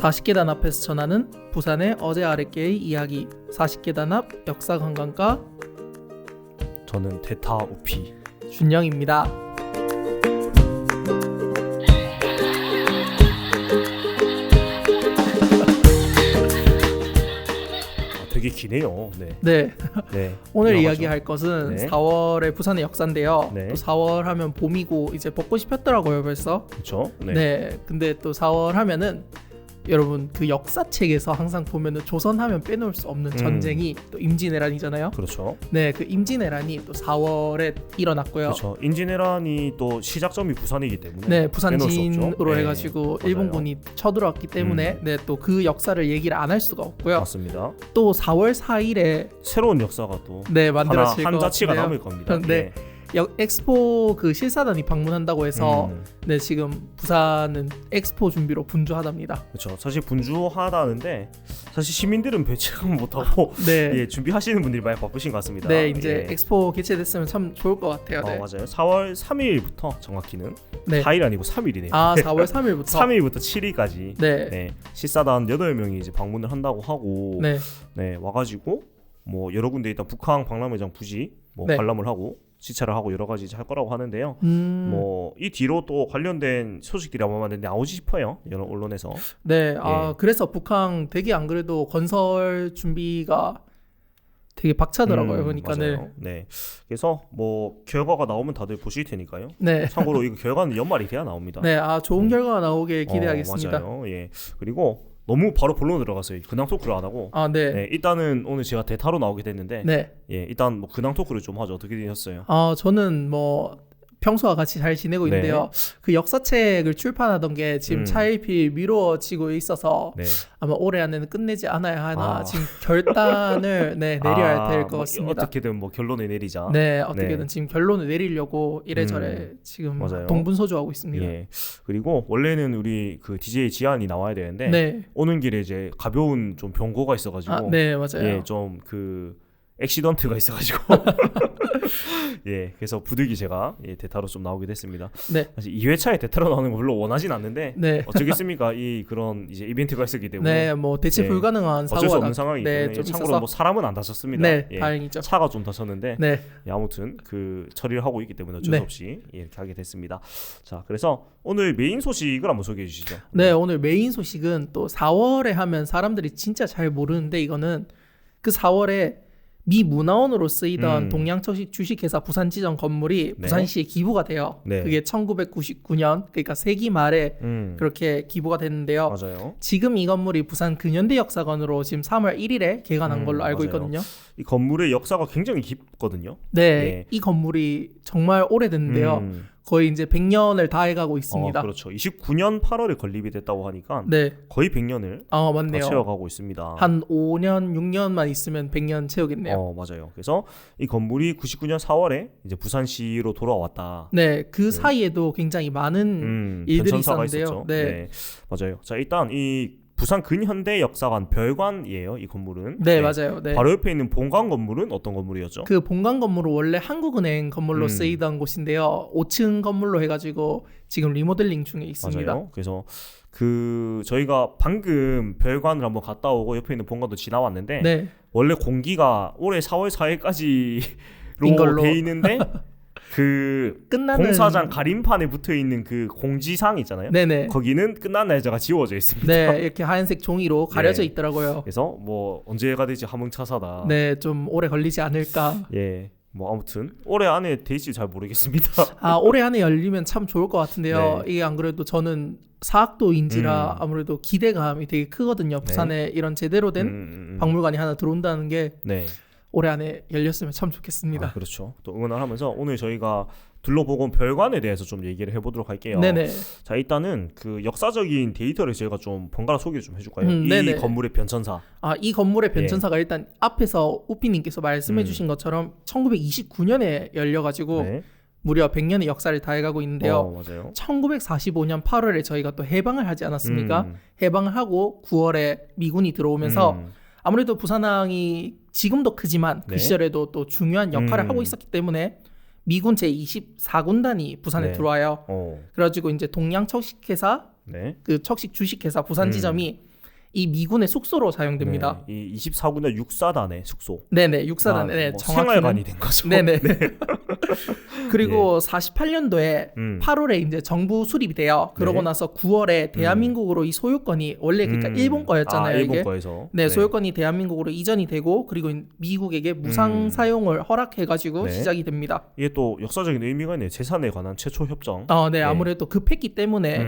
40계단 앞에서 전하는 부산의 어제 아랫개의 이야기 40계단 앞 역사관광가 저는 대타 우피 준영입니다. 되게 기네요. 네. 네. 네. 오늘 이어가죠. 이야기할 것은 네. 4월의 부산의 역사인데요. 네. 또 4월 하면 봄이고 이제 벚꽃이 폈더라고요 벌써. 그렇죠. 네. 근데 또 4월 하면은 여러분 그 역사책에서 항상 보면은 조선하면 빼놓을 수 없는 전쟁이 또 임진왜란이잖아요. 그렇죠. 네, 그 임진왜란이 또 4월에 일어났고요. 그렇죠. 임진왜란이 또 시작점이 부산이기 때문에 네, 빼놓을 수 없죠. 부산진으로 네, 해가지고 맞아요. 일본군이 쳐들어왔기 때문에 네, 또 그 역사를 얘기를 안 할 수가 없고요. 맞습니다. 또 4월 4일에 새로운 역사가 또 네 만들어질 한 것 자치가 같은데요. 남을 겁니다. 네. 엑스포 그 실사단이 방문한다고 해서 네 지금 부산은 엑스포 준비로 분주하답니다. 그렇죠. 사실 분주하다는데 사실 시민들은 별 체감 못하고 네, 예, 준비하시는 분들이 많이 바쁘신 것 같습니다. 네 이제 예. 엑스포 개최됐으면 참 좋을 것 같아요. 네. 맞아요. 4월 3일부터 정확히는 네. 4일 아니고 3일이네요. 아 4월 3일부터 3일부터 7일까지 네. 네, 실사단 8명이 이제 방문을 한다고 하고 네. 네, 와가지고 뭐 여러 군데 일단 북한 박람회장 부지 뭐 네. 관람을 하고 시찰을 하고 여러 가지 할 거라고 하는데요. 뭐 뭐 이 뒤로 또 관련된 소식들이 아마 나오지 싶어요. 여러 언론에서. 네, 예. 그래서 북한 되게 안 그래도 건설 준비가 되게 박차더라고요. 그러니까는 맞아요. 네. 그래서 뭐 결과가 나오면 다들 보실 테니까요. 네, 참고로 이거 결과는 연말이 돼야 나옵니다. 네, 좋은 결과가 나오길 기대하겠습니다. 맞아요. 예. 그리고 너무 바로 본론 들어갔어요. 근황 토크를 안 하고. 네, 네, 일단은 오늘 제가 대타로 나오게 됐는데, 네. 예, 일단 뭐 근황 토크를 좀 하죠. 어떻게 되셨어요? 저는 뭐 평소와 같이 잘 지내고 네. 있는데요. 그 역사책을 출판하던 게 지금 차일피 미뤄지고 있어서 네. 아마 올해 안에는 끝내지 않아야 하나 지금 결단을 내려야 될 것 같습니다. 어떻게든 뭐 결론을 내리자. 네, 어떻게든 네. 지금 결론을 내리려고 이래저래 지금 맞아요. 동분서주하고 있습니다. 예. 그리고 원래는 우리 그 DJ 지안이 나와야 되는데 네, 오는 길에 이제 가벼운 좀 병고가 있어가지고, 네 맞아요. 예, 좀 그 액시던트가 있어가지고, 예, 그래서 부득이 제가 대타로 좀 나오게 됐습니다. 네, 사실 2회차에 대타로 나오는 거 별로 원하진 않는데, 네. 어쩌겠습니까? 이 그런 이제 이벤트가 있었기 때문에. 네, 뭐 대체 예. 불가능한 어쩔 수 사고가 없는 상황이기 네, 때문에 좀 참고로 있어서 뭐 사람은 안 다쳤습니다. 네, 예. 다행이죠. 차가 좀 다쳤는데 네, 예, 아무튼 그 처리를 하고 있기 때문에 어쩔 네. 수 없이 이렇게 하게 됐습니다. 자, 그래서 오늘 메인 소식을 한번 소개해 주시죠. 네, 오늘 메인 소식은 또 4월에 하면 사람들이 진짜 잘 모르는데 이거는 그 4월에 미 문화원으로 쓰이던 동양청식 주식회사 부산지점 건물이 네. 부산시에 기부가 돼요. 네. 그게 1999년 그러니까 세기 말에 그렇게 기부가 됐는데요. 맞아요. 지금 이 건물이 부산 근현대 역사관으로 지금 3월 1일에 개관한 걸로 알고 맞아요. 있거든요. 이 건물의 역사가 굉장히 깊거든요. 네, 예. 이 건물이 정말 오래됐는데요. 거의 이제 100년을 다 해가고 있습니다. 그렇죠. 29년 8월에 건립이 됐다고 하니까 네, 거의 100년을 맞네요. 채워가고 있습니다. 한 5년, 6년만 있으면 100년 채우겠네요. 맞아요. 그래서 이 건물이 99년 4월에 이제 부산시로 돌아왔다. 네, 그 사이에도 굉장히 많은 일들이 변천사가 있었는데요. 있었죠. 네. 맞아요. 자, 일단 이 부산 근현대 역사관 별관이에요. 이 건물은. 네, 맞아요. 네. 바로 옆에 있는 본관 건물은 어떤 건물이었죠? 그 본관 건물은 원래 한국은행 건물로 쓰이던 곳인데요. 5층 건물로 해가지고 지금 리모델링 중에 있습니다. 맞아요. 그래서 그 저희가 방금 별관을 한번 갔다 오고 옆에 있는 본관도 지나왔는데 네, 원래 공기가 올해 4월 4일까지로 인 걸로. 돼 있는데 그 끝나는 공사장 가림판에 붙어 있는 그 공지사항 있잖아요. 네네. 거기는 끝난 날짜가 지워져 있습니다. 네, 이렇게 하얀색 종이로 가려져 네. 있더라고요. 그래서 뭐 언제가 될지 하몽차사다. 네, 좀 오래 걸리지 않을까. 예. 뭐 아무튼 올해 안에 될지 잘 모르겠습니다. 올해 안에 열리면 참 좋을 것 같은데요. 네. 이게 안 그래도 저는 사학도인지라 아무래도 기대감이 되게 크거든요. 부산에 이런 제대로 된 박물관이 하나 들어온다는 게 네. 올해 안에 열렸으면 참 좋겠습니다. 그렇죠. 또 응원을 하면서 오늘 저희가 둘러보고 온 별관에 대해서 좀 얘기를 해보도록 할게요. 네네. 자, 일단은 그 역사적인 데이터를 저희가 좀 번갈아 소개 좀 해줄까요? 이 네네. 건물의 변천사. 이 건물의 변천사가 일단 앞에서 우피님께서 말씀해주신 것처럼 1929년에 열려가지고 네. 무려 100년의 역사를 다해가고 있는데요. 맞아요. 1945년 8월에 저희가 또 해방을 하지 않았습니까? 해방을 하고 9월에 미군이 들어오면서 아무래도 부산항이 지금도 크지만 그 네. 시절에도 또 중요한 역할을 하고 있었기 때문에 미군 제24군단이 부산에 네. 들어와요. 그래가지고 이제 동양척식회사 네. 그 척식 주식회사 부산지점이 이 미군의 숙소로 사용됩니다. 네, 이 24군의 육사단의 숙소. 네네, 육사단. 네, 뭐 정확히는 생활관이 된 거죠. 네네. 그리고 48년도에 8월에 이제 정부 수립이 돼요. 그러고 네. 나서 9월에 대한민국으로 이 소유권이 원래 그러니까 일본 거였잖아요. 일본 이게. 거에서. 네, 소유권이 대한민국으로 이전이 되고 그리고 미국에게 무상 사용을 허락해가지고 네. 시작이 됩니다. 이게 또 역사적인 의미가 있네요. 재산에 관한 최초 협정. 네, 아무래도 급했기 때문에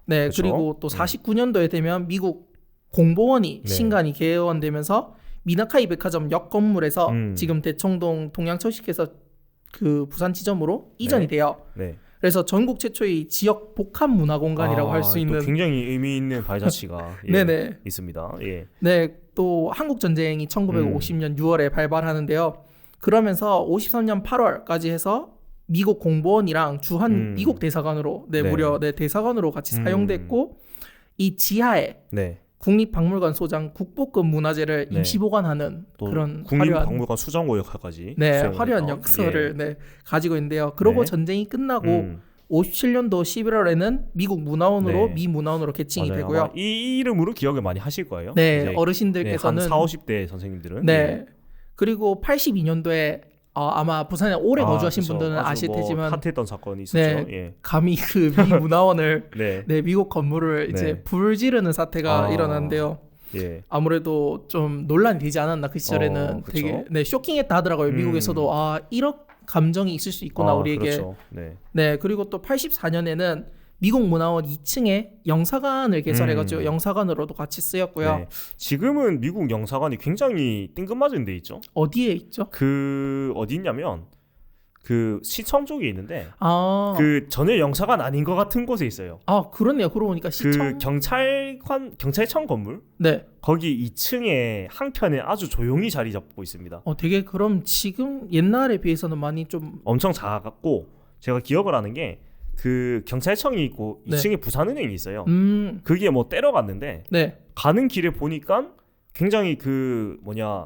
네, 그쵸? 그리고 또 49년도에 되면 미국 공보원이 네. 신간이 개원되면서 미나카이 백화점 옆 건물에서 지금 대청동 동양철식에서 그 부산 지점으로 이전이 돼요. 네. 그래서 전국 최초의 지역 복합 문화 공간이라고 할 수 있는 또 굉장히 의미 있는 발자취가 네네. 있습니다. 예. 네, 또 한국 전쟁이 1950년 6월에 발발하는데요. 그러면서 53년 8월까지 해서 미국 공보원이랑 주한 미국 대사관으로 네. 무려 대사관으로 같이 사용됐고 이 지하에 네. 국립박물관 소장 국보급 문화재를 네. 임시 보관하는 또 그런 화려한 국립박물관 수장고 역할까지 화려한 역사를 가지고 있는데요. 그러고 네. 전쟁이 끝나고 57년도 11월에는 미국 문화원으로 네. 미 문화원으로 개칭이 맞아요. 되고요. 아마 이 이름으로 기억을 많이 하실 거예요. 네, 이제 어르신들께서는 한 4, 50대 선생님들은 네. 그리고 82년도에 아마 부산에 오래 거주하신 그쵸. 분들은 아주 아실 뭐 테지만 핫했던 사건이 있었죠. 네, 예. 감히 그 미 문화원을 네. 미국 건물을 이제 네. 불 지르는 사태가 일어났는데요. 예. 아무래도 좀 논란이 되지 않았나 그 시절에는 그쵸. 되게 쇼킹했다 하더라고요. 미국에서도 이런 감정이 있을 수 있구나 우리에게. 그렇죠. 네, 그리고 또 84년에는 미국 문화원 2층에 영사관을 개설해가지고 영사관으로도 같이 쓰였고요. 네. 지금은 미국 영사관이 굉장히 뜬금맞은 데 있죠. 어디에 있죠? 그 어디 있냐면 그 시청 쪽에 있는데 아, 그 전혀 영사관 아닌 것 같은 곳에 있어요. 그러네요. 그러고 보니까 시청. 그 경찰청 건물 네. 거기 2층에 한 켠에 아주 조용히 자리 잡고 있습니다. 되게 그럼 지금 옛날에 비해서는 많이 좀 엄청 작았고 제가 기억을 하는 게 그 경찰청이 있고 네. 2층에 부산은행이 있어요. 음, 그게 뭐 때려갔는데 네, 가는 길에 보니까 굉장히 그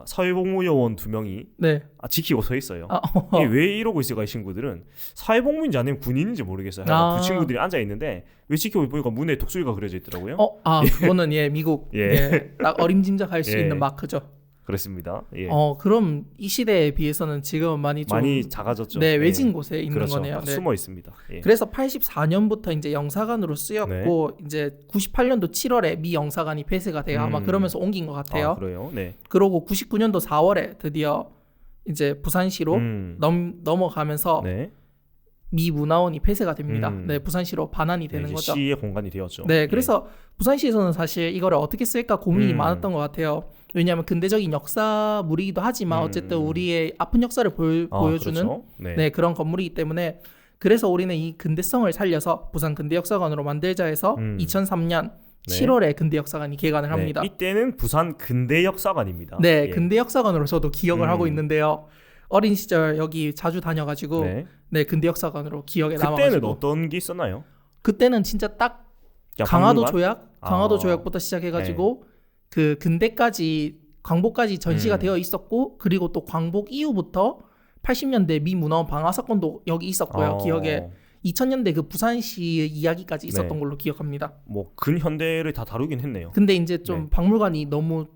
사회복무요원 2명이 네. 지키고 서 있어요. 아, 이게 왜 이러고 있을까 이 친구들은 사회복무인지 아니면 군인인지 모르겠어요. 그 친구들이 앉아 있는데 왜 지키고 보니까 문에 독수리가 그려져 있더라고요. 그거는 미국 딱 어림짐작할 수 있는 마크죠. 그렇습니다. 예. 그럼 이 시대에 비해서는 지금은 많이 작아졌죠. 네, 외진 곳에 있는 그렇죠. 거네요. 네. 숨어 있습니다. 예. 그래서 84년부터 이제 영사관으로 쓰였고 이제 98년도 7월에 미 영사관이 폐쇄가 돼요. 아마 그러면서 옮긴 것 같아요. 그래요. 네. 그러고 99년도 4월에 드디어 이제 부산시로 넘어가면서 네. 미 문화원이 폐쇄가 됩니다. 네, 부산시로 반환이 되는 이제 거죠. 시의 공간이 되었죠. 네, 그래서 부산시에서는 사실 이거를 어떻게 쓸까 고민이 많았던 것 같아요. 왜냐하면 근대적인 역사물이기도 하지만 어쨌든 우리의 아픈 역사를 보여주는 그렇죠. 네, 그런 건물이기 때문에 그래서 우리는 이 근대성을 살려서 부산 근대역사관으로 만들자 해서 2003년 7월에 근대역사관이 개관을 합니다. 이때는 부산 근대역사관입니다. 네, 근대역사관으로 저도 기억을 하고 있는데요. 어린 시절 여기 자주 다녀가지고 네, 근대역사관으로 기억에 남아가지고. 그때는 어떤 게 있었나요? 그때는 진짜 딱 강화도 조약부터 시작해가지고 그 근대까지 광복까지 전시가 되어 있었고 그리고 또 광복 이후부터 80년대 미 문화원 방화 사건도 여기 있었고요. 기억에 2000년대 그 부산시의 이야기까지 있었던 걸로 기억합니다. 뭐 근현대를 다 다루긴 했네요. 근데 이제 좀 박물관이 너무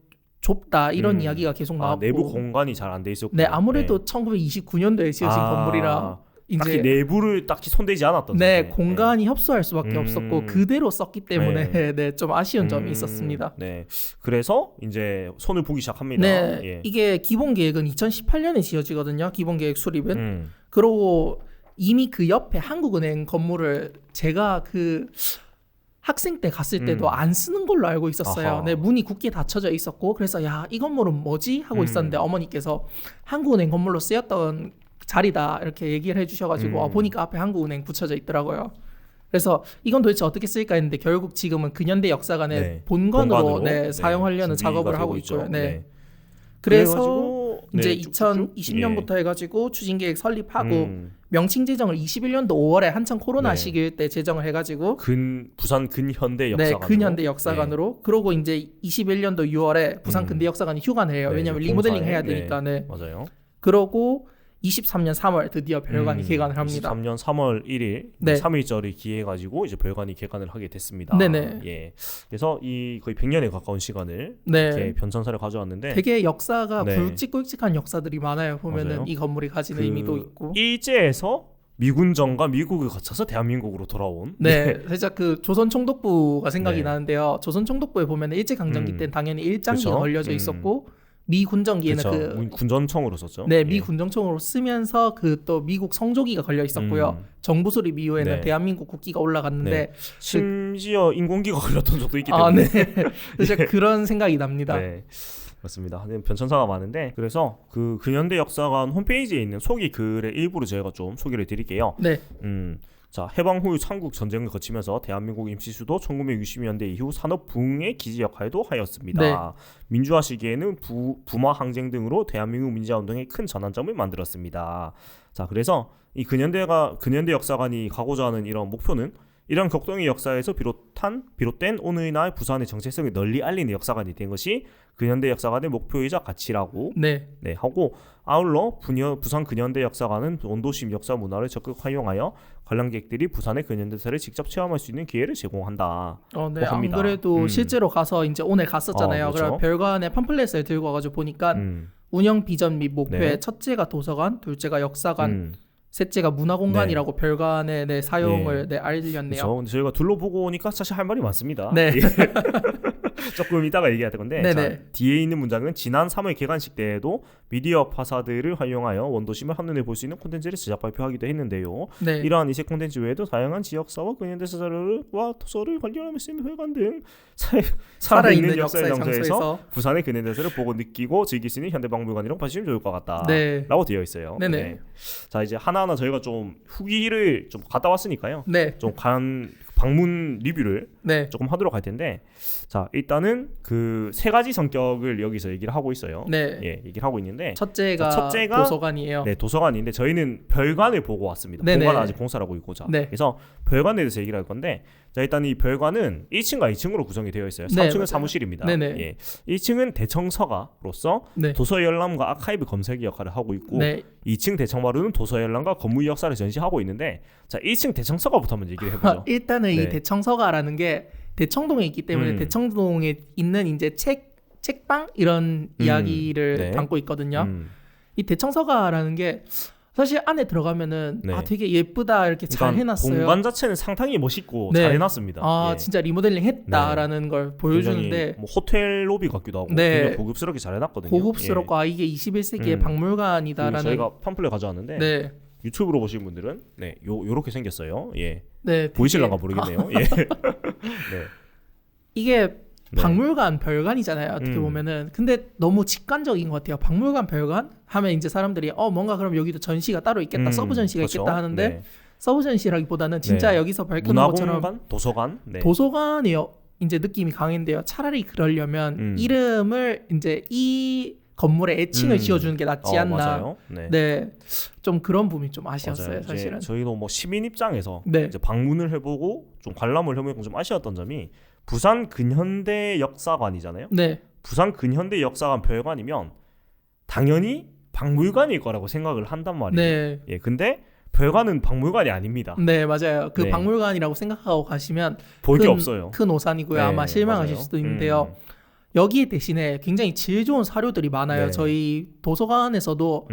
좁다 이런 이야기가 계속 나왔고 내부 공간이 잘 안 돼 있었고 네, 아무래도 1929년도에 지어진 건물이라 이제 딱히 내부를 딱히 손대지 않았던 네, 공간이 협소할 수밖에 없었고 그대로 썼기 때문에 네, 좀 아쉬운 점이 있었습니다. 네, 그래서 이제 손을 보기 시작합니다. 네, 이게 기본 계획은 2018년에 지어지거든요. 기본 계획 수립은. 그리고 이미 그 옆에 한국은행 건물을 제가 그 학생 때 갔을 때도 안 쓰는 걸로 알고 있었어요. 네, 문이 굳게 닫혀져 있었고 그래서 야, 이 건물은 뭐지? 하고 있었는데 어머니께서 한국은행 건물로 쓰였던 자리다 이렇게 얘기를 해주셔가지고 보니까 앞에 한국은행 붙여져 있더라고요. 그래서 이건 도대체 어떻게 쓸까 했는데 결국 지금은 근현대 역사관의 본관으로 사용하려는 작업을 하고 있고요. 네. 그래서 이제 2020년부터 해가지고 추진계획 설립하고 명칭 제정을 21년도 5월에 한창 코로나 시기일 때 제정을 해가지고 부산 근현대 역사관으로. 네, 근현대 역사관으로. 그러고 이제 21년도 6월에 부산 근대 역사관이 휴관을 해요. 왜냐하면 리모델링 해야 되니까. 네. 맞아요. 그러고 23년 3월 드디어 별관이 개관을 합니다. 23년 3월 1일 네. 3일절을 기해가지고 이제 별관이 개관을 하게 됐습니다. 네네. 예. 그래서 이 거의 100년에 가까운 시간을 네. 이렇게 변천사를 가져왔는데 되게 역사가 네. 굵직굵직한 역사들이 많아요. 보면은 맞아요. 이 건물이 가지는 의미도 있고. 일제에서 미군정과 미국을 거쳐서 대한민국으로 돌아온. 네, 살짝 그 조선 총독부가 생각이 네. 나는데요. 조선 총독부에 보면 일제 강점기 때는 당연히 일장기가 그쵸? 걸려져 있었고 미 군정기에는 그쵸. 군전청으로 썼죠. 네, 예. 미 군정청으로 쓰면서 그 또 미국 성조기가 걸려 있었고요. 정부 수립 이후에는 네. 대한민국 국기가 올라갔는데 네. 심지어 인공기가 걸렸던 적도 있기 아, 때문에. 네. 진짜 그런 생각이 납니다. 네. 그렇습니다. 변천사가 많은데 그래서 그 근현대 역사관 홈페이지에 있는 소개 글의 일부를 제가 좀 소개를 드릴게요. 네. 자, 해방 후 삼국 전쟁을 거치면서 대한민국 임시 수도 1960년대 이후 산업 부흥의 기지 역할도 하였습니다. 네. 민주화 시기에는 부마 항쟁 등으로 대한민국 민주화 운동에 큰 전환점을 만들었습니다. 자, 그래서 이 근현대 역사관이 가고자 하는 이런 목표는 이런 격동의 역사에서 비롯된 오늘날 부산의 정체성을 널리 알리는 역사관이 된 것이 근현대 역사관의 목표이자 가치라고 네. 하고, 아울러 부산 근현대 역사관은 원도심 역사 문화를 적극 활용하여 관람객들이 부산의 근현대사를 직접 체험할 수 있는 기회를 제공한다. 네. 안 그래도 실제로 가서 이제 오늘 갔었잖아요. 그렇죠. 그래서 별관의 팜플렛을 들고 와가지고 보니까 운영 비전 및 목표에 네. 첫째가 도서관, 둘째가 역사관, 셋째가 문화공간이라고 별관의 사용을 알렸네요. 그렇죠. 근데 저희가 둘러보고 오니까 사실 할 말이 많습니다. 네. 조금 이따가 얘기할 건데 자, 뒤에 있는 문장은 지난 3월 개관식 때에도 미디어 파사드를 활용하여 원도심을 한눈에 볼 수 있는 콘텐츠를 제작 발표하기도 했는데요. 네. 이러한 이색 콘텐츠 외에도 다양한 지역사와 근현대사 자료와 도서를 관련하며 쓰는 회관 등 살아있는 역사의 장소에서 부산의 근현대사를 보고 느끼고 즐길 수 있는 현대박물관이라고 봐주시면 좋을 것 같다. 네. 라고 되어 있어요. 네네. 네. 자, 이제 하나하나 저희가 좀 후기를 좀 갔다 왔으니까요. 네. 좀 방문 리뷰를 네. 조금 하도록 할 텐데, 자, 일단은 그 세 가지 성격을 여기서 얘기를 하고 있어요. 네. 예, 얘기를 하고 있는데 첫째가 도서관이에요. 네, 도서관인데 저희는 별관을 보고 왔습니다. 네네. 본관 아직 공사를 하고 있고, 자, 네. 그래서 별관에 대해서 얘기를 할 건데, 자, 일단 이 별관은 1층과 2층으로 구성이 되어 있어요. 3층은 맞아요. 사무실입니다. 네네. 예, 1층은 대청서가로서 네. 도서 열람과 아카이브 검색의 역할을 하고 있고, 네. 2층 대청마루는 도서 열람과 건물 역사를 전시하고 있는데, 자, 1층 대청서가부터 한번 얘기를 해보죠. 일단은 네. 이 대청서가라는 게 대청동에 있기 때문에 대청동에 있는 이제 책방 이런 이야기를 네. 담고 있거든요. 이 대청서가라는 게 사실 안에 들어가면은 네. 되게 예쁘다 이렇게 잘 해놨어요. 공간 자체는 상당히 멋있고 네. 잘 해놨습니다. 예. 진짜 리모델링 했다라는 걸 보여주는데 뭐 호텔 로비 같기도 하고 네. 굉장히 고급스럽게 잘 해놨거든요. 고급스럽고 이게 21세기의 박물관이다라는 저희가 팜플렛 가져왔는데 네. 유튜브로 보신 분들은 요렇게 생겼어요. 예. 네, 보이실랑가 모르겠네요. 예. 네. 이게 박물관 별관이잖아요. 어떻게 보면은. 근데 너무 직관적인 것 같아요. 박물관 별관 하면 이제 사람들이 뭔가 그럼 여기도 전시가 따로 있겠다. 서브 전시가 그렇죠. 있겠다 하는데 네. 서브 전시라기보다는 진짜 여기서 밝혀놓은 것처럼 문화공간, 도서관. 네. 도서관이요. 이제 느낌이 강한데요. 차라리 그러려면 이름을 이제 이 건물에 애칭을 지어주는 게 낫지 않나. 맞아요. 네. 좀 그런 부분이 좀 아쉬웠어요. 맞아요. 사실은. 저희도 뭐 시민 입장에서 네. 이제 방문을 해보고 좀 관람을 해보고 좀 아쉬웠던 점이 부산 근현대 역사관이잖아요. 네. 부산 근현대 역사관 별관이면 당연히 박물관일 거라고 생각을 한단 말이에요. 네. 예, 근데 별관은 박물관이 아닙니다. 네, 맞아요. 그 네. 박물관이라고 생각하고 가시면 볼 게 없어요. 큰 오산이고요. 네, 아마 실망하실 맞아요. 수도 있는데요. 여기에 대신에 굉장히 질 좋은 사료들이 많아요. 네. 저희 도서관에서도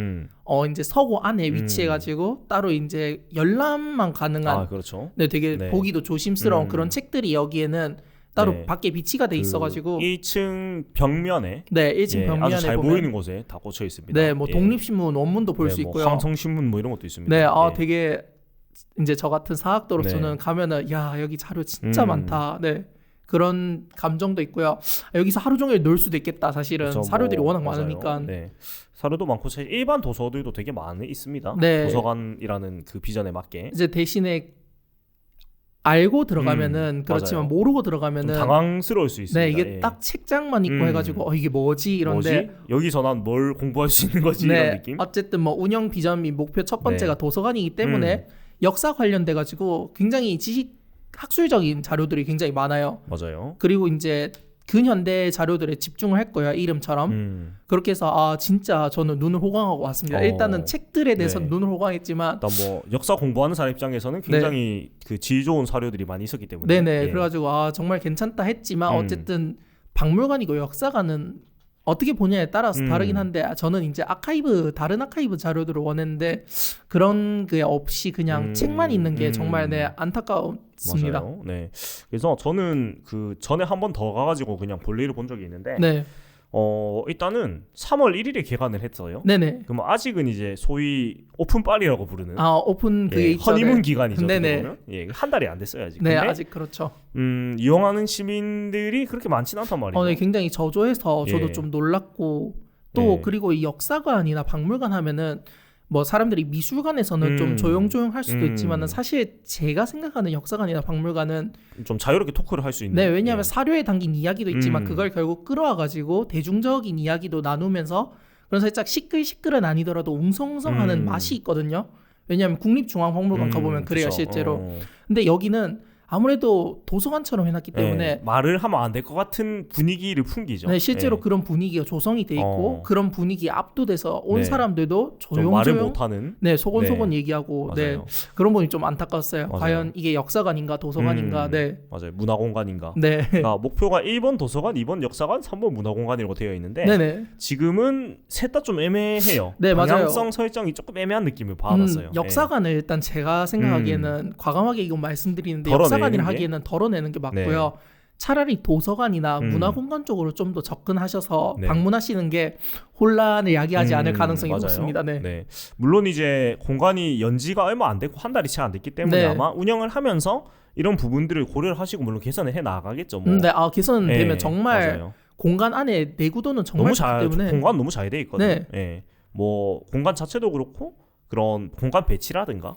이제 서고 안에 위치해가지고 따로 이제 열람만 가능한 그렇죠. 되게 보기도 조심스러운 그런 책들이 여기에는 따로 밖에 비치가 돼 있어가지고 1층 벽면에 1층 벽면에 아주 잘 보면 보이는 곳에 다 꽂혀 있습니다. 네, 뭐 독립신문 원문도 볼 수 있고요. 황성신문 뭐 이런 것도 있습니다. 네, 되게 이제 저 같은 사학도로서는 가면은 여기 자료 진짜 많다. 네. 그런 감정도 있고요. 여기서 하루 종일 놀 수도 있겠다. 사실은 그렇죠, 사료들이 워낙 맞아요. 많으니까. 네. 사료도 많고 사실 일반 도서들도 되게 많이 있습니다. 네. 도서관이라는 그 비전에 맞게. 이제 대신에 알고 들어가면은 그렇지만 맞아요. 모르고 들어가면은 좀 당황스러울 수 있습니다. 네, 이게 딱 책장만 있고 해가지고 이게 뭐지 이런데 뭐지? 여기서 난 뭘 공부할 수 있는 거지 이런 느낌? 어쨌든 뭐 운영 비전 및 목표 첫 번째가 도서관이기 때문에 역사 관련돼 가지고 굉장히 지식 학술적인 자료들이 굉장히 많아요. 맞아요. 그리고 이제 근현대 자료들에 집중을 할 거야 이름처럼. 그렇게 해서 진짜 저는 눈을 호강하고 왔습니다. 일단은 책들에 대해서 네. 눈을 호강했지만 일단 뭐 역사 공부하는 사람 입장에서는 굉장히 그 질 좋은 사료들이 많이 있었기 때문에 네네 예. 그래가지고 정말 괜찮다 했지만 어쨌든 박물관이고 역사관은 어떻게 보냐에 따라서 다르긴 한데 저는 이제 다른 아카이브 자료들을 원했는데 그런 게 없이 그냥 책만 있는 게 정말 안타까웠습니다. 맞아요. 네. 그래서 저는 그 전에 한 번 더 가가지고 그냥 볼일을 본 적이 있는데 네. 일단은 3월 1일에 개관을 했어요. 네네. 그럼 아직은 이제 소위 오픈빨이라고 부르는 오픈 그게 있죠. 허니문 기간이죠. 네네. 보면. 한 달이 안 됐어요 아직. 네, 근데 아직 그렇죠. 이용하는 시민들이 그렇게 많지는 않단 말이죠. 네, 굉장히 저조해서 저도 좀 놀랐고 또 그리고 이 역사관이나 박물관 하면은 뭐 사람들이 미술관에서는 좀 조용조용 할 수도 있지만은 사실 제가 생각하는 역사관이나 박물관은 좀 자유롭게 토크를 할 수 있는. 네, 왜냐하면 사료에 담긴 이야기도 있지만 그걸 결국 끌어와가지고 대중적인 이야기도 나누면서 그런 살짝 시끌시끌은 아니더라도 웅성웅성하는 맛이 있거든요. 왜냐하면 국립중앙박물관 가보면 그래요, 그쵸. 실제로. 근데 여기는 아무래도 도서관처럼 해놨기 때문에 말을 하면 안 될 것 같은 분위기를 풍기죠. 네, 실제로 그런 분위기가 조성이 돼 있고 그런 분위기에 압도돼서 온 네. 사람들도 좀 말을 조용조용 못하는 소곤소곤 얘기하고 맞아요. 그런 부분이 좀 안타까웠어요. 맞아요. 과연 이게 역사관인가 도서관인가. 맞아요. 문화공간인가. 네. 그러니까 목표가 1번 도서관, 2번 역사관, 3번 문화공간이라고 되어 있는데 네네. 지금은 셋 다 좀 애매해요. 네, 맞아요. 방향성 설정이 조금 애매한 느낌을 받았어요. 역사관을 일단 제가 생각하기에는 과감하게 이건 말씀드리는데 덜어내는 역사관이라 게? 하기에는 덜어내는 게 맞고요. 차라리 도서관이나 문화공간 쪽으로 좀 더 접근하셔서 방문하시는 게 혼란을 야기하지 않을 가능성이 맞아요. 높습니다. 네. 물론 이제 공간이 연지가 얼마 안 됐고 한 달이 채 안 됐기 때문에 아마 운영을 하면서 이런 부분들을 고려를 하시고 물론 개선을 해 나가겠죠. 뭐. 개선되면 정말 맞아요. 공간 안에 내구도는 정말 좋기 때문에 공간 너무 잘 돼 있거든요. 뭐 공간 자체도 그렇고 그런 공간 배치라든가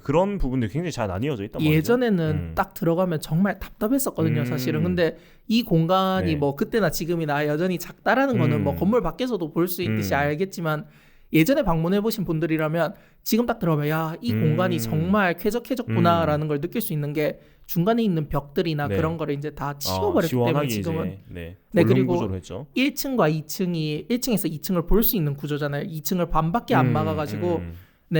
그런 부분들이 굉장히 잘 나뉘어져 있단 말이죠. 예전에는 딱 들어가면 정말 답답했었거든요, 사실은. 근데 이 공간이 뭐 그때나 지금이나 여전히 작다라는 거는 뭐 건물 밖에서도 볼 수 있듯이 알겠지만 예전에 방문해 보신 분들이라면 지금 딱 들어가면 이 공간이 정말 쾌적구나라는 걸 느낄 수 있는 게 중간에 있는 벽들이나 그런 거를 이제 다 치워버렸기 때문에 지금은 그리고 구조로 했죠. 1층과 2층이 1층에서 2층을 볼 수 있는 구조잖아요. 2층을 반밖에 안 막아가지고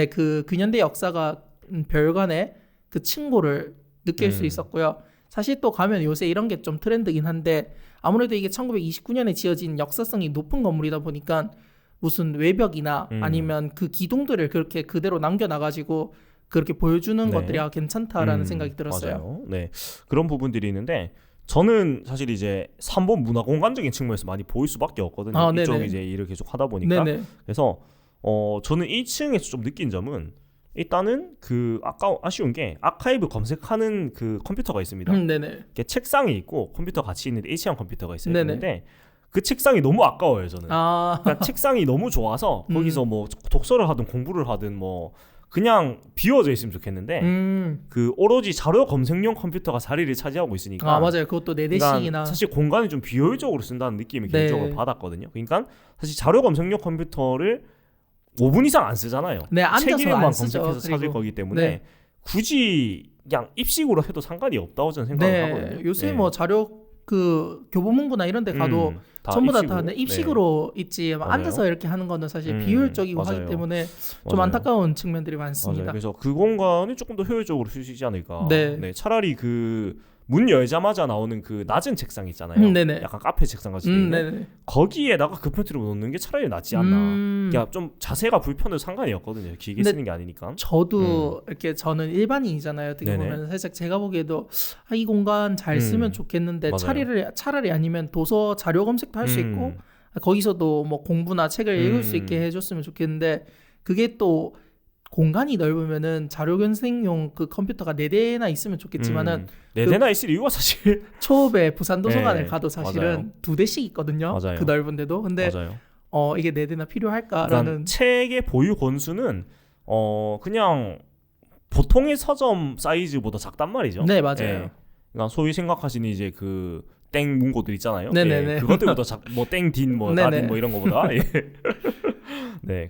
그 근현대 역사가 별관의 그 층고를 느낄 수 있었고요. 사실 또 가면 요새 이런 게 좀 트렌드긴 한데 아무래도 이게 1929년에 지어진 역사성이 높은 건물이다 보니까 무슨 외벽이나 아니면 그 기둥들을 그렇게 그대로 남겨놔가지고 그렇게 보여주는 것들이 괜찮다라는 생각이 들었어요. 맞아요. 네, 그런 부분들이 있는데 저는 사실 이제 3번 문화공간적인 측면에서 많이 보일 수밖에 없거든요. 이쪽 이제 일을 계속 하다 보니까. 그래서 저는 1층에서 좀 느낀 점은 일단은 그 아쉬운 게 아카이브 검색하는 그 컴퓨터가 있습니다. 이렇게 책상이 있고 컴퓨터 같이 있는데 일체형 컴퓨터가 있어요. 있는데 그 책상이 너무 아까워요, 저는. 그러니까 책상이 너무 좋아서 거기서 뭐 독서를 하든 공부를 하든 뭐 그냥 비워져 있으면 좋겠는데 그 오로지 자료 검색용 컴퓨터가 자리를 차지하고 있으니까 맞아요. 그것도 4대씩이나 그러니까 사실 공간이 좀 비효율적으로 쓴다는 느낌을 개인적으로 받았거든요. 그러니까 사실 자료 검색용 컴퓨터를 5분 이상 안 쓰잖아요. 책 이름만 검색해서 찾을 거기 때문에 굳이 그냥 입식으로 해도 상관이 없다고 저는 생각을 하거든요. 요새 뭐 자료 그 교보문고나 이런 데 가도 전부 다 입식으로 있지 앉아서 이렇게 하는 거는 사실 비효율적이고 하기 때문에 좀 안타까운 측면들이 많습니다. 그래서 그 공간이 조금 더 효율적으로 쓸 수 있지 않을까. 차라리 그 문 열자마자 나오는 그 낮은 책상 있잖아요. 약간 카페 책상 같이 있는 거기에다가 컴퓨터를 놓는 게 차라리 낫지 않나. 그러니까 좀 자세가 불편해도 상관이 없거든요. 길게 쓰는 게 아니니까. 저도 이렇게 저는 일반인이잖아요. 어떻게 보면 살짝 제가 보기에도 이 공간 잘 쓰면 좋겠는데 차라리 아니면 도서 자료 검색도 할 수 있고 거기서도 뭐 공부나 책을 읽을 수 있게 해줬으면 좋겠는데 그게 또 공간이 넓으면은 자료 검색용 그 컴퓨터가 4대나 있으면 좋겠지만은 4대나 있을 이유가 사실 초읍에 부산 도서관을 가도 사실은 2대씩 있거든요. 그 넓은데도. 근데 이게 4대나 필요할까라는. 책의 보유 권수는 그냥 보통의 서점 사이즈보다 작단 말이죠. 네, 맞아요. 그러니까 소위 생각하시는 이제 그 땡 문고들 있잖아요. 그것들보다 뭐 땡딘 뭐 나딘 뭐 이런 거보다.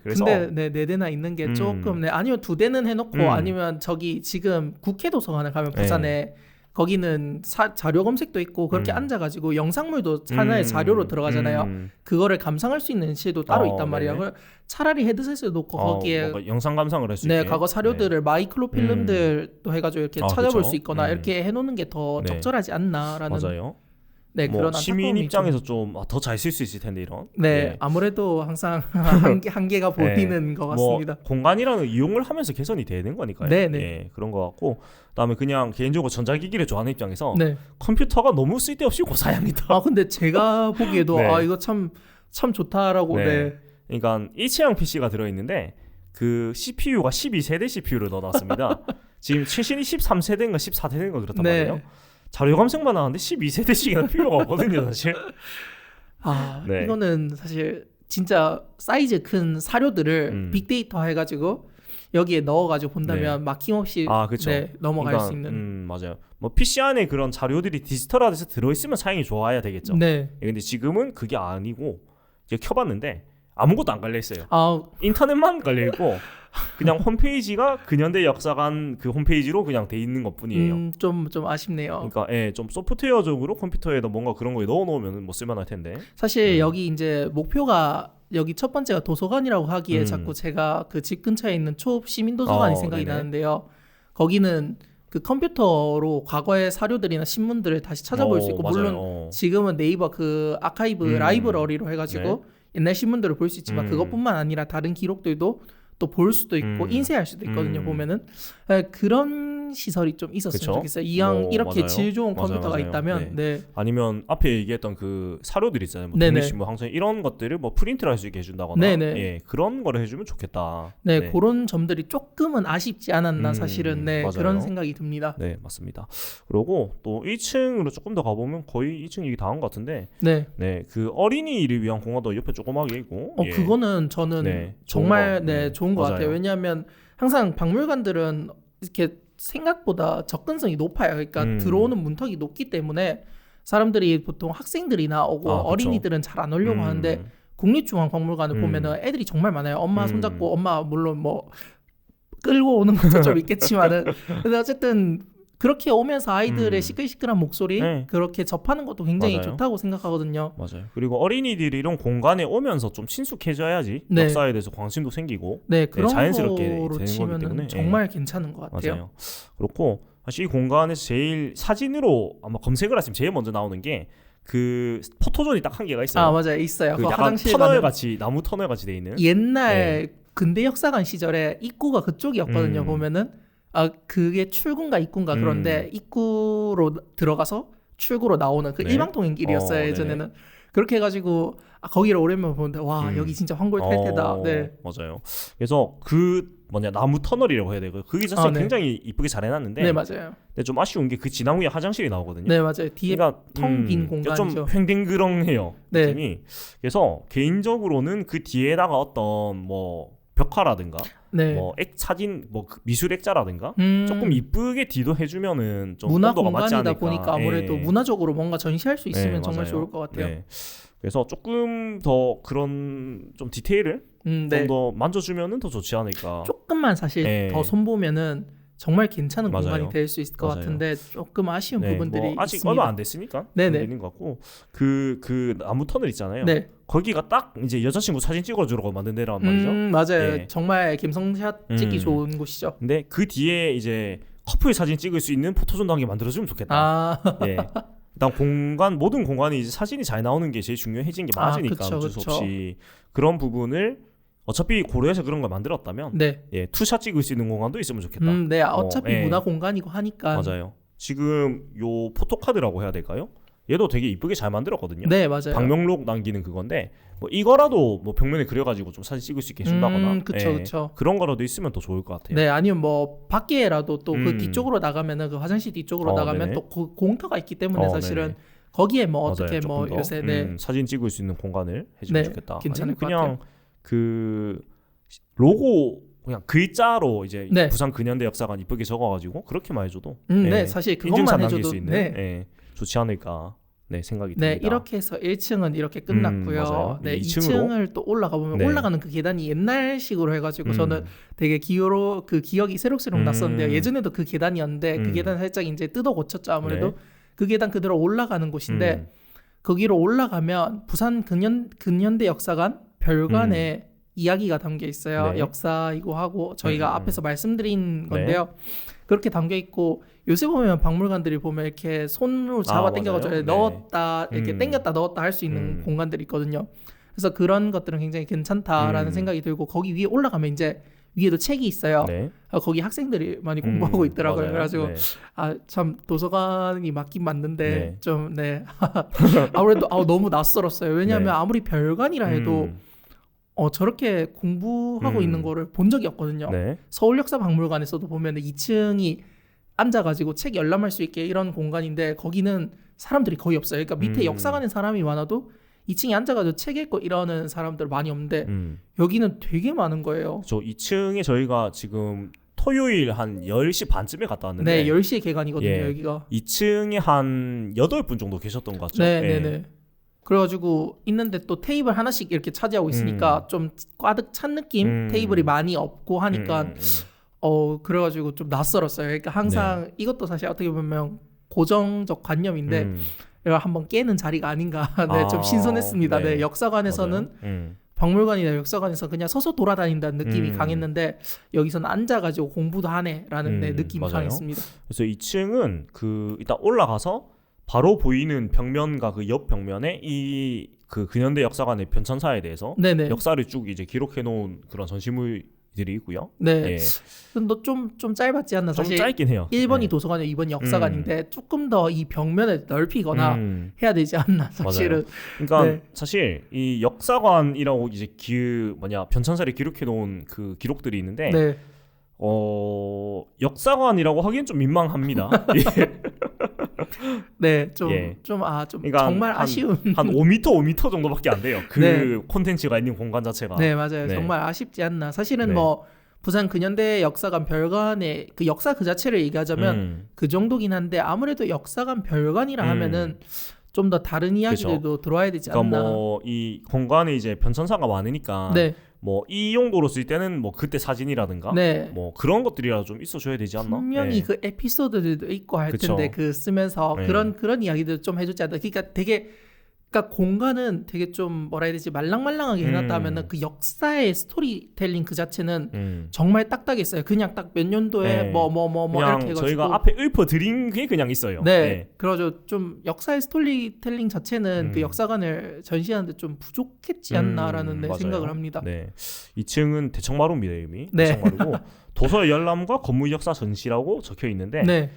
그래서 근데 4대나 있는 게 조금 아니면 2대는 해놓고 아니면 저기 지금 국회 도서관을 가면 부산에 거기는 자료 검색도 있고 그렇게 앉아가지고 영상물도 하나의 자료로 들어가잖아요. 그거를 감상할 수 있는 시도 따로 있단 말이에요. 차라리 헤드셋을 놓고 거기에 영상 감상을 할 수 있게. 네, 과거 사료들을 마이크로 필름들도 해가지고 이렇게 찾아볼 수 있거나 이렇게 해놓는 게 더 적절하지 않나라는. 맞아요. 네, 뭐 그런 시민 입장에서 좀 더 잘 쓸 수 있을 텐데 이런. 네, 아무래도 항상 한계가 보이는 것 같습니다. 뭐 공간이라는 이용을 하면서 개선이 되는 거니까요. 네. 그런 것 같고, 그다음에 그냥 개인적으로 전자기기를 좋아하는 입장에서 네. 컴퓨터가 너무 쓸데없이 고사양이다. 근데 제가 보기에도 네. 이거 참 좋다라고. 네. 그러니까 일체형 PC가 들어있는데 그 CPU가 12세대 CPU를 넣어놨습니다. 지금 최신이 13세대인가 14세대인가 그렇단 말이에요. 자료 감성만 하는데 12세대씩이나 필요가 없거든요, 사실. 네. 이거는 사실 진짜 사이즈 큰 사료들을 빅데이터 해가지고 여기에 넣어가지고 본다면 막힘없이 넘어갈 수 있는. 맞아요. 뭐 PC 안에 그런 자료들이 디지털화돼서 들어있으면 사용이 좋아야 되겠죠. 네. 근데 지금은 그게 아니고 제가 켜봤는데 아무것도 안 깔려 있어요. 인터넷만 깔려 있고 그냥 홈페이지가 근현대 역사관 그 홈페이지로 그냥 돼 있는 것뿐이에요. 좀 아쉽네요. 그러니까 좀 소프트웨어적으로 컴퓨터에다 뭔가 그런 거에 넣어놓으면 뭐 쓸만할 텐데. 사실 여기 이제 목표가 여기 첫 번째가 도서관이라고 하기에 자꾸 제가 그 집 근처에 있는 초읍 시민 도서관이 생각이 나는데요. 거기는 그 컴퓨터로 과거의 사료들이나 신문들을 다시 찾아볼 수 있고 물론 지금은 네이버 그 아카이브 라이브러리로 해가지고 옛날 신문들을 볼 수 있지만 그것뿐만 아니라 다른 기록들도 또 볼 수도 있고 인쇄할 수도 있거든요. 보면은 그런 시설이 좀 있었으면 좋겠어요. 이왕 이렇게 질 좋은 컴퓨터가 있다면. 아니면 앞에 얘기했던 그 사료들 있잖아요. 뭐 독립신문, 항상 이런 것들을 뭐 프린트를 할 수 있게 해준다거나 그런 거를 해주면 좋겠다. 그런 점들이 조금은 아쉽지 않았나 사실은. 그런 생각이 듭니다. 네, 맞습니다. 그리고 또 1층으로 조금 더 가보면 거의 2층 얘기 다 한 것 같은데 그 어린이를 위한 공간도 옆에 조그맣게 있고 그거는 저는 정말 좋은 것 같아요. 왜냐하면 항상 박물관들은 이렇게 생각보다 접근성이 높아요. 그러니까 들어오는 문턱이 높기 때문에 사람들이 보통 학생들이나 오고 어린이들은 잘 안 오려고 하는데 국립중앙박물관을 보면은 애들이 정말 많아요. 엄마 손잡고 엄마 물론 뭐 끌고 오는 것도 좀 있겠지만은 근데 어쨌든 그렇게 오면서 아이들의 시끌시끌한 목소리 그렇게 접하는 것도 굉장히 좋다고 생각하거든요. 맞아요. 그리고 어린이들이 이런 공간에 오면서 좀 친숙해져야지 역사에 대해서 관심도 생기고 그런 자연스럽게 거로 되는 거기 때문에 정말 괜찮은 것 같아요. 맞아요. 그렇고 사실 이 공간에서 제일 사진으로 아마 검색을 하시면 제일 먼저 나오는 게 그 포토존이 딱 한 개가 있어요. 맞아요. 있어요. 그 약간 터널 같이 나무 터널 같이 돼 있는 옛날 근대 역사관 시절에 입구가 그쪽이었거든요. 보면은 그게 출구인가 입구인가 그런데 입구로 들어가서 출구로 나오는 그 일방통행 길이었어요. 예전에는. 그렇게 해가지고 거기를 오랜만에 보는데 와 여기 진짜 황골탈퇴다. 맞아요. 그래서 그 나무 터널이라고 해야 되고 그게 자체 굉장히 이쁘게 잘 해놨는데 맞아요. 근데 좀 아쉬운 게 그 지나무 위에 화장실이 나오거든요. 맞아요. 뒤에 텅 빈 공간이죠. 좀 횡댕그렁해요. 느낌이. 그래서 개인적으로는 그 뒤에다가 어떤 뭐 벽화라든가 뭐 사진 뭐 미술 액자라든가 조금 이쁘게 뒤도 해주면은 좀 문화 온도가 맞지 공간이다 않을까. 보니까 아무래도 문화적으로 뭔가 전시할 수 있으면 정말 좋을 것 같아요. 그래서 조금 더 그런 좀 디테일을 좀 더 만져주면은 더 좋지 않을까. 조금만 사실 더 손보면은 정말 괜찮은 공간이 될 수 있을 것 같은데 조금 아쉬운 부분들이 뭐 아직 있습니다. 얼마 안 됐으니까 있는 것 같고 그 나무 터널 있잖아요. 거기가 딱 이제 여자친구 사진 찍어주라고 만든 데란 말이죠. 맞아요. 정말 감성샷 찍기 좋은 곳이죠. 근데 그 뒤에 이제 커플 사진 찍을 수 있는 포토존도 한 개 만들어주면 좋겠다. 일단 모든 공간이 이제 사진이 잘 나오는 게 제일 중요해진 게 맞으니까 어쩔 수 없이 그런 부분을 어차피 고려해서 그런 걸 만들었다면 투샷 찍을 수 있는 공간도 있으면 좋겠다. 어차피 문화 공간이고 하니까. 맞아요. 지금 요 포토카드라고 해야 될까요? 얘도 되게 이쁘게 잘 만들었거든요. 맞아요. 방명록 남기는 그건데 뭐 이거라도 뭐 벽면에 그려가지고 좀 사진 찍을 수 있게 해준다거나 그쵸. 그런 거라도 있으면 더 좋을 것 같아요. 아니면 뭐 밖에라도 또 그 뒤쪽으로 나가면은 그 화장실 뒤쪽으로 나가면 또 공터가 있기 때문에 사실은 거기에 뭐 어떻게 뭐 요새 사진 찍을 수 있는 공간을 해주면 좋겠다. 괜찮을 것 그냥 같아요. 그 로고 그냥 글자로 이제 부산 근현대 역사관 이쁘게 적어가지고 그렇게만 해줘도 사실 그것만 인증샷 남길 해줘도 수 있는 좋지 않을까. 네, 생각이 네, 듭니다. 이렇게 해서 1층은 이렇게 끝났고요. 맞아요. 네, 2층으로? 2층을 또 올라가 보면 네. 올라가는 그 계단이 옛날식으로 해가지고 저는 되게 그 기억이 새록새록 났었는데요. 예전에도 그 계단이었는데 그 계단 살짝 이제 뜯어 고쳤죠. 아무래도 네. 그 계단 그대로 올라가는 곳인데 거기로 올라가면 부산 근현대 역사관 별관에 이야기가 담겨 있어요. 네. 역사이고 하고 저희가 앞에서 말씀드린 건데요. 네. 그렇게 담겨 있고 요새 보면 박물관들이 보면 이렇게 손으로 잡아 당겨가지고 맞아요. 넣었다 이렇게 음. 당겼다 넣었다 할 수 있는 공간들이 있거든요. 그래서 그런 것들은 굉장히 괜찮다라는 생각이 들고 거기 위에 올라가면 이제 위에도 책이 있어요. 네. 거기 학생들이 많이 공부하고 있더라고요. 맞아요. 그래가지고 네. 참 도서관이 맞긴 맞는데 네. 좀 아무래도 너무 낯설었어요. 왜냐하면 네. 아무리 별관이라 해도 저렇게 공부하고 있는 거를 본 적이 없거든요. 네. 서울역사박물관에서도 보면 2층이 앉아가지고 책 열람할 수 있게 이런 공간인데 거기는 사람들이 거의 없어요. 그러니까 밑에 역사관에 사람이 많아도 2층에 앉아가지고 책 읽고 이러는 사람들 많이 없는데 여기는 되게 많은 거예요. 저 2층에 저희가 지금 토요일 한 10시 반쯤에 갔다 왔는데 네, 10시에 개관이거든요. 예. 여기가. 2층에 한 8분 정도 계셨던 것 같죠? 네, 예. 네, 네. 그래가지고 있는데 또 테이블 하나씩 이렇게 차지하고 있으니까 좀 꽈득 찬 느낌? 테이블이 많이 없고 하니까 그래가지고 좀 낯설었어요. 그러니까 항상 이것도 사실 어떻게 보면 고정적 관념인데 이걸 한번 깨는 자리가 아닌가. 네, 좀 신선했습니다. 네, 역사관에서는 박물관이나 역사관에서 그냥 서서 돌아다닌다는 느낌이 강했는데 여기서는 앉아가지고 공부도 하네라는 느낌이 맞아요. 강했습니다. 그래서 2층은 일단 올라가서 바로 보이는 벽면과 그 옆 벽면에 이 그 근현대 역사관의 변천사에 대해서 네네. 역사를 쭉 이제 기록해 놓은 그런 전시물들이 있고요. 네. 예. 근데 좀 짧았지 않나 좀 사실. 짧긴 해요. 1번이 네. 도서관이고 2번이 역사관인데 조금 더 이 벽면을 넓히거나 해야 되지 않나 사실은. 그러니까 네. 사실 이 역사관이라고 이제 변천사를 기록해 놓은 그 기록들이 있는데 네. 역사관이라고 하기엔 좀 민망합니다. 예. 네, 좀 예. 그러니까 정말 아쉬운. 한 5m 정도밖에 안 돼요. 그 네. 콘텐츠가 있는 공간 자체가. 네, 맞아요. 네. 정말 아쉽지 않나. 사실은 네. 뭐 부산 근현대 역사관 별관의 그 역사 그 자체를 얘기하자면 그 정도긴 한데 아무래도 역사관 별관이라 하면은 좀 더 다른 이야기들도 들어와야 되지 않나. 그러니까 뭐 이 공간에 이제 변천사가 많으니까 네. 뭐 이 용도로 쓸 때는 뭐 그때 사진이라든가 네. 뭐 그런 것들이라도 좀 있어줘야 되지 않나? 분명히 네. 그 에피소드들도 있고 할 그쵸. 텐데 그 쓰면서 네. 그런 이야기들 좀 해주지 않나. 그러니까 공간은 되게 좀 뭐라 해야 되지 말랑말랑하게 해놨다 하면은 그 역사의 스토리텔링 그 자체는 정말 딱딱했어요. 그냥 딱 몇 년도에 네. 뭐 그냥 이렇게 해가지고 저희가 앞에 읊어드린 게 그냥 있어요. 네. 그래서 좀 역사의 스토리텔링 자체는 그 역사관을 전시하는데 좀 부족했지 않나라는 맞아요. 생각을 합니다. 네. 2층은 대청마루입니다, 이름이. 네. 대청마루고 도서 열람과 건물 역사 전시라고 적혀 있는데 네.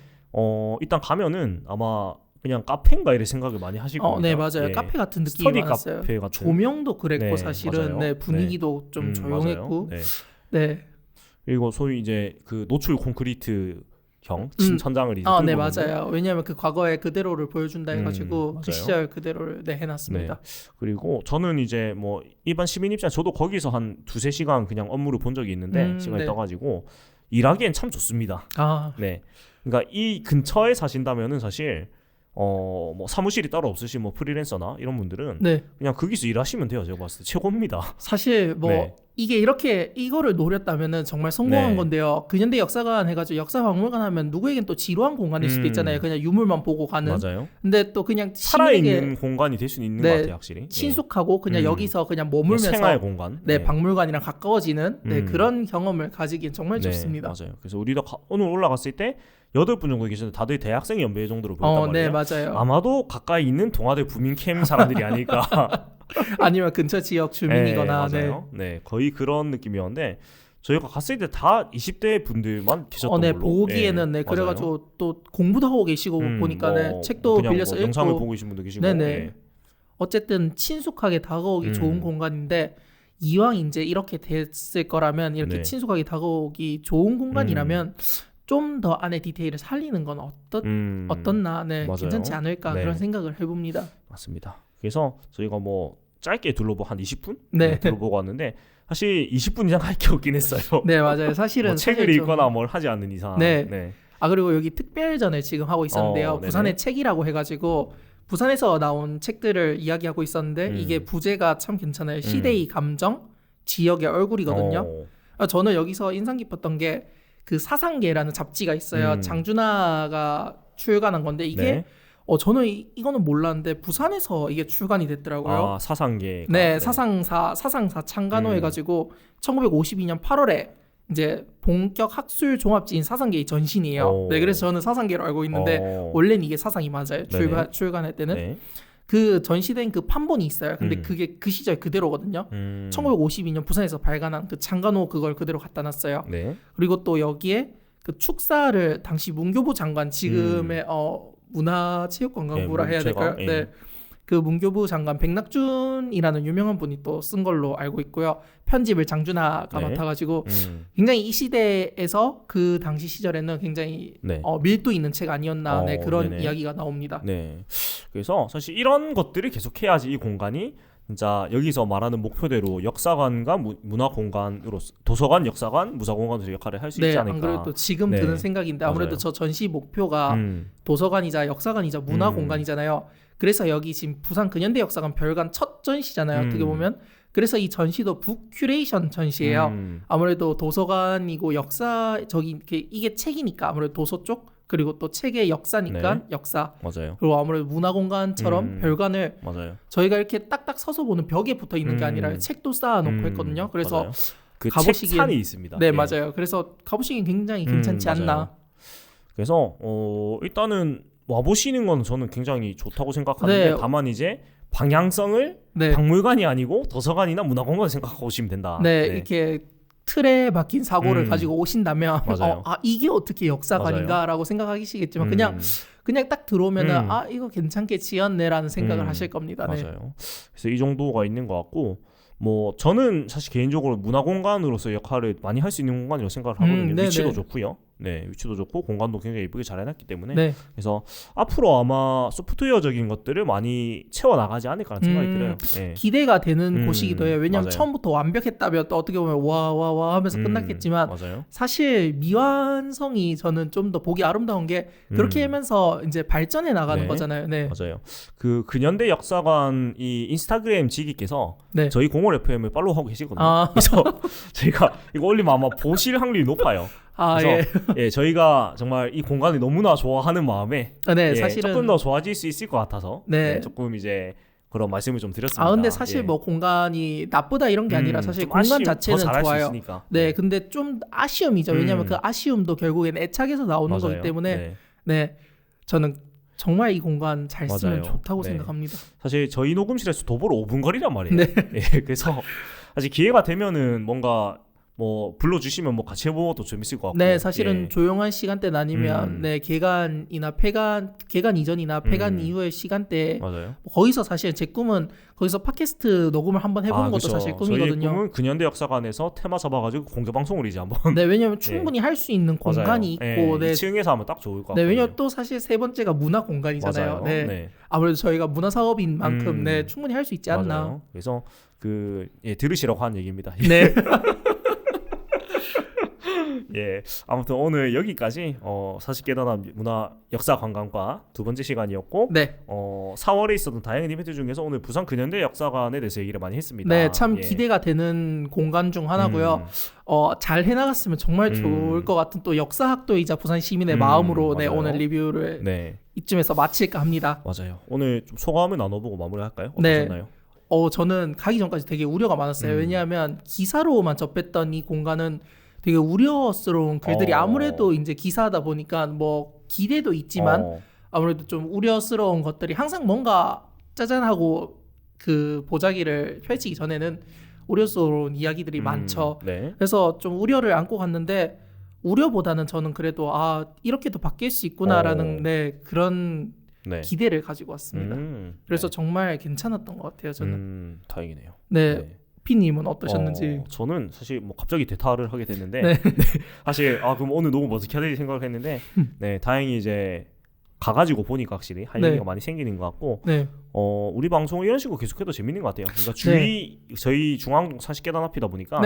일단 가면은 아마 그냥 카페인가 이런 생각을 많이 하실 겁니다. 네, 맞아요. 예. 카페 같은 느낌이 스터디 많았어요. 카페 같은. 조명도 그랬고 네, 사실은 맞아요. 네, 분위기도 좀 조용했고. 맞아요. 네. 네. 그리고 소위 이제 그 노출 콘크리트 형 천장을 이제 네, 뚫고 맞아요. 왜냐하면 그 과거의 그대로를 보여준다 해가지고 그 맞아요. 시절 그대로를 해놨습니다. 네. 그리고 저는 이제 뭐 일반 시민 입장 저도 거기서 한 2-3시간 그냥 업무를 본 적이 있는데 시간이 네. 떠가지고 일하기엔 참 좋습니다. 네. 그러니까 이 근처에 사신다면은 사실 뭐 사무실이 따로 없으신 뭐 프리랜서나 이런 분들은 네. 그냥 거기서 일하시면 돼요. 제가 봤을 때 최고입니다. 사실 뭐 네. 이게 이거를 노렸다면은 정말 성공한 네. 건데요. 근현대 역사관 해가지고 역사박물관 하면 누구에겐 또 지루한 공간일 수도 있잖아요. 그냥 유물만 보고 가는. 맞아요. 근데 또 그냥 살아있는 공간이 될 수는 있는 네, 것 같아요, 확실히. 친숙하고 그냥 여기서 그냥 머물면서 생활 공간. 네, 박물관이랑 가까워지는 그런 경험을 가지기엔 정말 좋습니다. 맞아요. 그래서 우리도 오늘 올라갔을 때 8분 정도 계셨는데 다들 대학생 연배 정도로 보였단 네, 말이에요. 맞아요. 아마도 가까이 있는 동아대 부민캠 사람들이 아닐까. 아니면 근처 지역 주민이거나. 네, 맞아요. 네, 거의 그런 느낌이었는데 저희가 갔을 때 다 20대 분들만 계셨던 네, 걸로. 보기에는 네, 맞아요. 그래가지고 또 공부도 하고 계시고 보니까는 뭐 책도 그냥 빌려서 뭐 읽고. 영상을 보고 계신 분도 계시고. 네네. 예. 어쨌든 친숙하게 다가오기 좋은 공간인데 이왕 이제 이렇게 됐을 거라면 이렇게 네. 친숙하게 다가오기 좋은 공간이라면 좀 더 안에 디테일을 살리는 건 어떻나 네, 맞아요. 괜찮지 않을까 네. 그런 생각을 해봅니다. 맞습니다. 그래서 저희가 뭐 짧게 둘러보고 한 20분 네. 둘러보고 왔는데 사실 20분 이상 할 게 없긴 했어요. 네, 맞아요. 사실은 뭐 책을 사실 좀- 읽거나 뭘 하지 않는 이상. 네. 그리고 여기 특별전을 지금 하고 있었는데요. 네네. 부산의 책이라고 해가지고 부산에서 나온 책들을 이야기하고 있었는데 이게 부제가 참 괜찮아요. 시대의 감정, 지역의 얼굴이거든요. 저는 여기서 인상 깊었던 게 그 사상계라는 잡지가 있어요. 장준하가 출간한 건데 이게 네. 저는 이거는 몰랐는데 부산에서 이게 출간이 됐더라고요. 아, 사상계. 네, 사상사 창간호 해가지고 1952년 8월에 이제 본격 학술 종합지인 사상계의 전신이에요. 네, 그래서 저는 사상계로 알고 있는데 원래는 이게 사상이 맞아요. 출간할 때는. 네. 그 전시된 그 판본이 있어요. 근데 그게 그 시절 그대로거든요. 1952년 부산에서 발간한 그 창간호 그걸 그대로 갖다 놨어요. 네. 그리고 또 여기에 그 축사를 당시 문교부 장관 지금의 문화체육관광부라 해야 될까요? 네. 그 문교부 장관 백낙준이라는 유명한 분이 또 쓴 걸로 알고 있고요. 편집을 장준하가 맡아가지고 굉장히 이 시대에서 그 당시 시절에는 굉장히 밀도 있는 책 아니었나 그런 이야기가 나옵니다. 네. 그래서 사실 이런 것들을 계속해야지 이 공간이 진짜 여기서 말하는 목표대로 역사관과 문화공간으로 도서관, 역사관, 무사공간으로 역할을 할 수 있지 않을까. 안 그래도 지금 드는 생각인데 아무래도 맞아요. 저 전시 목표가 도서관이자 역사관이자 문화공간이잖아요. 그래서 여기 지금 부산 근현대 역사관 별관 첫 전시잖아요. 어떻게 보면. 그래서 이 전시도 북 큐레이션 전시예요. 아무래도 도서관이고 역사 이게 책이니까 아무래도 도서 쪽 그리고 또 책의 역사니까 역사. 맞아요. 그리고 아무래도 문화공간처럼 별관을 저희가 이렇게 딱딱 서서 보는 벽에 붙어 있는 게 아니라 책도 쌓아놓고 했거든요. 그래서 그 책산이 있습니다. 네, 맞아요. 그래서 가보시기엔 굉장히 괜찮지 않나. 그래서 일단은 와보시는 건 저는 굉장히 좋다고 생각하는데 다만 이제 방향성을 박물관이 아니고 도서관이나 문화공간을 생각하고 오시면 된다. 이렇게 틀에 박힌 사고를 가지고 오신다면 이게 어떻게 역사관인가라고 생각하시겠지만 그냥 딱 들어오면은 이거 괜찮게 지었네라는 생각을 하실 겁니다. 맞아요. 그래서 이 정도가 있는 것 같고 뭐 저는 사실 개인적으로 문화공간으로서 역할을 많이 할 수 있는 공간이라고 생각을 하거든요. 위치도 좋고요. 네, 위치도 좋고 공간도 굉장히 예쁘게 잘 해놨기 때문에 그래서 앞으로 아마 소프트웨어적인 것들을 많이 채워나가지 않을까라는 생각이 들어요. 네. 기대가 되는 곳이기도 해요. 왜냐하면 처음부터 완벽했다면 또 어떻게 보면 와 하면서 끝났겠지만 사실 미완성이 저는 좀 더 보기 아름다운 게 그렇게 하면서 이제 발전해 나가는 거잖아요. 네. 맞아요. 그 근현대 역사관 이 인스타그램 지기께서 저희 공월 FM을 팔로우하고 계시거든요. 그래서 저희가 이거 올리면 아마 보실 확률이 높아요. 그래서 저희가 정말 이 공간을 너무나 좋아하는 마음에 사실은 조금 더 좋아질 수 있을 것 같아서 조금 이제 그런 말씀을 좀 드렸습니다. 근데 사실 뭐 공간이 나쁘다 이런 게 아니라 사실 공간 자체는 좋아요. 근데 좀 아쉬움이죠. 왜냐하면 그 아쉬움도 결국엔 애착에서 나오는 거기 때문에 저는 정말 이 공간 잘 쓰면 좋다고 생각합니다. 사실 저희 녹음실에서 도보로 5분 거리란 말이에요. 그래서 사실 기회가 되면은 뭔가 뭐 불러주시면 뭐 같이 해보고도 재밌을 것 같고. 사실은 조용한 시간대 아니면 개관이나 개관 이전이나 폐관 이후의 시간대 거기서 사실 제 꿈은 거기서 팟캐스트 녹음을 한번 해보는 것도 사실 꿈이거든요. 저희 꿈은 근현대 역사관에서 테마 잡아가지고 공개 방송을 이제 한번. 왜냐면 충분히 할 수 있는 공간이 있고 2층에서 하면 딱 좋을 것 같아요. 왜냐면 또 사실 세 번째가 문화 공간이잖아요. 아무래도 저희가 문화 사업인 만큼 충분히 할 수 있지 않나. 그래서 들으시라고 하는 얘기입니다. 아무튼 오늘 여기까지 40계단암 문화 역사 관광과 두 번째 시간이었고 4월에 있었던 다양한 이벤트 중에서 오늘 부산 근현대 역사관에 대해서 얘기를 많이 했습니다. 참 기대가 되는 공간 중 하나고요. 잘 해나갔으면 정말 좋을 것 같은 또 역사학도이자 부산 시민의 마음으로 오늘 리뷰를 이쯤에서 마칠까 합니다. 맞아요. 오늘 좀 소감을 나눠보고 마무리할까요? 어떠셨나요? 저는 가기 전까지 되게 우려가 많았어요. 왜냐하면 기사로만 접했던 이 공간은 되게 우려스러운 글들이 아무래도 이제 기사하다 보니까 뭐 기대도 있지만 아무래도 좀 우려스러운 것들이 항상 뭔가 짜잔하고 그 보자기를 펼치기 전에는 우려스러운 이야기들이 많죠. 그래서 좀 우려를 안고 갔는데 우려보다는 저는 그래도 이렇게도 바뀔 수 있구나라는 그런 기대를 가지고 왔습니다. 그래서 정말 괜찮았던 것 같아요. 저는 다행이네요. 피님은 어떠셨는지? 저는 사실 뭐 갑자기 대타를 하게 됐는데 사실 그럼 오늘 녹음 어떻게 해야 되지 생각을 했는데 다행히 이제 가가지고 보니까 확실히 할 얘기가 많이 생기는 것 같고 우리 방송을 이런 식으로 계속해도 재밌는 것 같아요. 그러니까 저희 중앙동 40계단 앞이다 보니까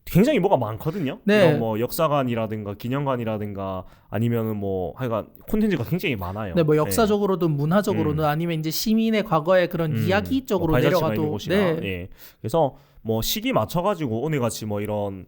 굉장히 뭐가 많거든요. 네. 이런 뭐 역사관이라든가 기념관이라든가 아니면은 뭐 하여간 콘텐츠가 굉장히 많아요. 네, 뭐 역사적으로든 문화적으로든 아니면 이제 시민의 과거의 그런 이야기 쪽으로 뭐 발자취가 있는 내려가도 곳이나, 네. 예. 그래서 뭐 시기 맞춰가지고 오늘 같이 뭐 이런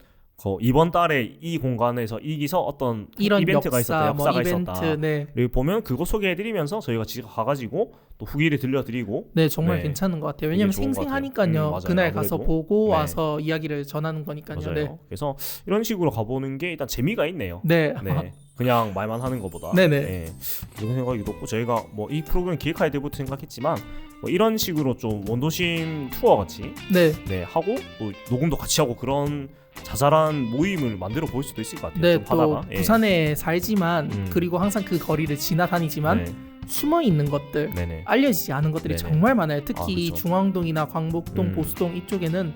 이번 달에 이 공간에서 이기서 어떤 이런 이벤트가 역사, 있었다, 역사가 뭐 이벤트, 있었다. 네. 보면 그거 소개해드리면서 저희가 직접 가가지고 또 후기를 들려드리고. 네, 정말 네. 괜찮은 것 같아요. 왜냐면 좋은 것 생생하니까요. 맞아요. 그날 가서 아무래도. 보고 네. 와서 이야기를 전하는 거니까요. 맞아요. 네. 그래서 이런 식으로 가보는 게 일단 재미가 있네요. 네. 네. 그냥 말만 하는 것보다. 네네. 예. 이런 생각이 높고 저희가 뭐 이 프로그램 기획할 때부터 생각했지만 뭐 이런 식으로 좀 원도심 투어 같이 네. 네 하고 또 녹음도 같이 하고 그런 자잘한 모임을 만들어 볼 수도 있을 것 같아요. 네, 좀 또 하다가. 예. 부산에 살지만 그리고 항상 그 거리를 지나다니지만 네. 숨어 있는 것들, 네네. 알려지지 않은 것들이 네네. 정말 많아요. 특히 그쵸. 중앙동이나 광복동, 보수동 이쪽에는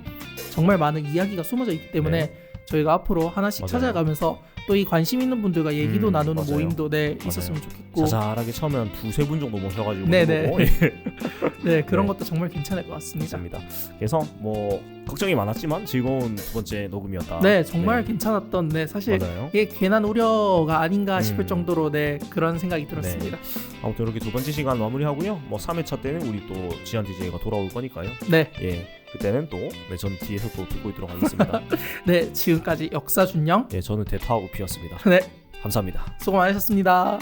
정말 많은 이야기가 숨어져 있기 때문에 저희가 앞으로 하나씩 맞아요. 찾아가면서 또 이 관심 있는 분들과 얘기도 나누는 맞아요. 모임도 네, 있었으면 좋겠고 자잘하게 처음엔 두세 분 정도 모셔가지고 네네. 해보고. 예. 네, 그런 네. 것도 정말 괜찮을 것 같습니다. 맞습니다. 그래서 뭐 걱정이 많았지만 즐거운 두 번째 녹음이었다. 네, 정말 괜찮았던 네, 사실 맞아요. 이게 괜한 우려가 아닌가 싶을 음. 정도로 네, 그런 생각이 들었습니다. 아무튼 이렇게 두 번째 시간 마무리하고요. 뭐 3회차 때는 우리 또 지한 DJ가 돌아올 거니까요. 네. 예, 그때는 또 전 뒤에서 또 듣고 있도록 하겠습니다. 네, 지금까지 역사준영 예, 저는 대타우피였습니다. 네, 감사합니다. 수고 많으셨습니다.